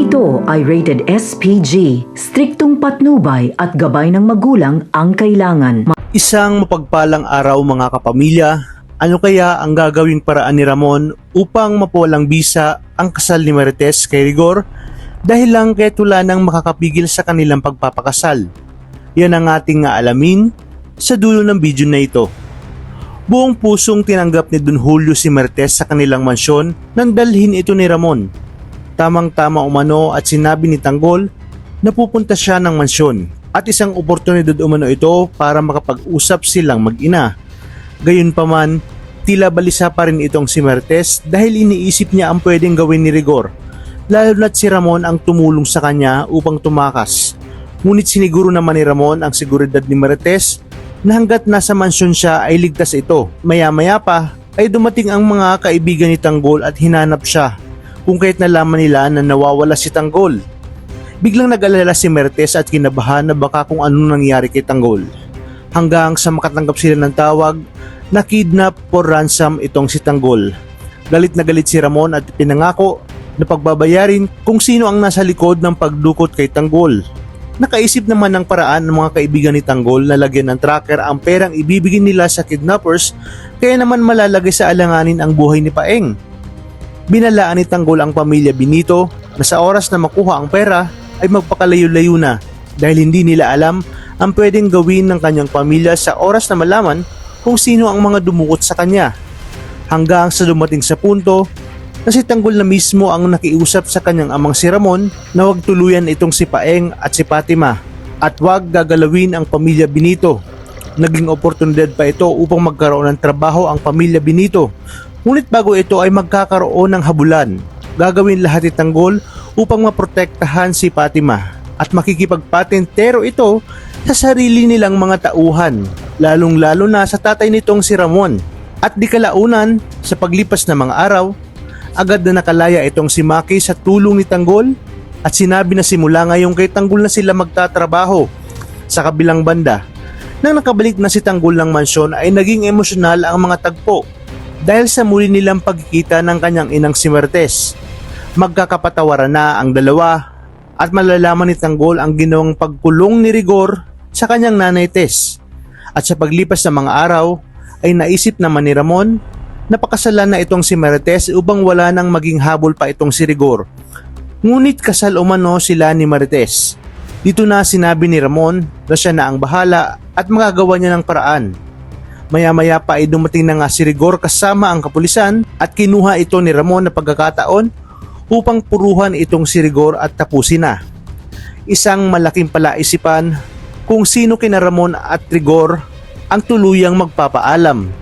Ito ay rated SPG, striktong patnubay at gabay ng magulang ang kailangan. Isang mapagpalang araw mga kapamilya, ano kaya ang gagawing paraan ni Ramon upang mapawalang bisa ang kasal ni Marites kay Rigor dahil lang kahit wala nang makakapigil sa kanilang pagpapakasal? Yan ang ating alamin sa dulo ng video na ito. Buong pusong tinanggap ni Don Julio si Marites sa kanilang mansyon nang dalhin ito ni Ramon. Tamang-tama umano at sinabi ni Tanggol na pupunta siya ng mansyon at isang oportunidad umano ito para makapag-usap silang mag-ina. Gayunpaman, tila balisa pa rin itong si Marites dahil iniisip niya ang pwedeng gawin ni Rigor, lalo na't si Ramon ang tumulong sa kanya upang tumakas. Ngunit siniguro naman ni Ramon ang seguridad ni Marites na hanggat nasa mansyon siya ay ligtas ito. Maya-maya pa ay dumating ang mga kaibigan ni Tanggol at hinanap siya kung kahit nalaman nila na nawawala si Tanggol. Biglang nag-alala si Marites at kinabahan na baka kung anong nangyari kay Tanggol. Hanggang sa makatanggap sila ng tawag na kidnap for ransom itong si Tanggol. Galit na galit si Ramon at pinangako na pagbabayarin kung sino ang nasa likod ng pagdukot kay Tanggol. Nakaisip naman ng paraan ng mga kaibigan ni Tanggol na lagyan ng tracker ang perang ibibigay nila sa kidnappers, kaya naman malalagay sa alanganin ang buhay ni Paeng. Binalaan ni Tanggol ang pamilya Benito na sa oras na makuha ang pera ay magpakalayo-layo na dahil hindi nila alam ang pwedeng gawin ng kanyang pamilya sa oras na malaman kung sino ang mga dumukot sa kanya. Hanggang sa dumating sa punto na si Tanggol na mismo ang nakiusap sa kanyang amang si Ramon na huwag tuluyan itong si Paeng at si Fatima at huwag gagalawin ang pamilya Benito. Naging oportunidad pa ito upang magkaroon ng trabaho ang pamilya Benito. Ngunit bago ito ay magkakaroon ng habulan. Gagawin lahat ni Tanggol upang maprotektahan si Fatima at makikipagpatentero ito sa sarili nilang mga tauhan, lalong-lalo na sa tatay nitong si Ramon. At di kalaunan, sa paglipas ng mga araw, agad na nakalaya itong si Maki sa tulong ni Tanggol at sinabi na simula ngayong kay Tanggol na sila magtatrabaho. Sa kabilang banda, nang nakabalik na si Tanggol ng mansyon ay naging emosyonal ang mga tagpo dahil sa muli nilang pagkikita ng kanyang inang si Marites. Magkakapatawaran na ang dalawa at malalaman ni Tanggol ang ginawang pagkulong ni Rigor sa kanyang nanay Tess. At sa paglipas ng mga araw ay naisip naman ni Ramon na pakasalan na itong si Marites upang wala nang maging habol pa itong si Rigor. Ngunit kasal umano sila ni Marites. Dito na sinabi ni Ramon na siya na ang bahala at magagawa niya ng paraan. Maya-maya pa ay dumating na nga si Rigor kasama ang kapulisan at kinuha ito ni Ramon na pagkakataon upang puruhan itong si Rigor at tapusin na. Isang malaking palaisipan kung sino kina Ramon at Rigor ang tuluyang magpapaalam.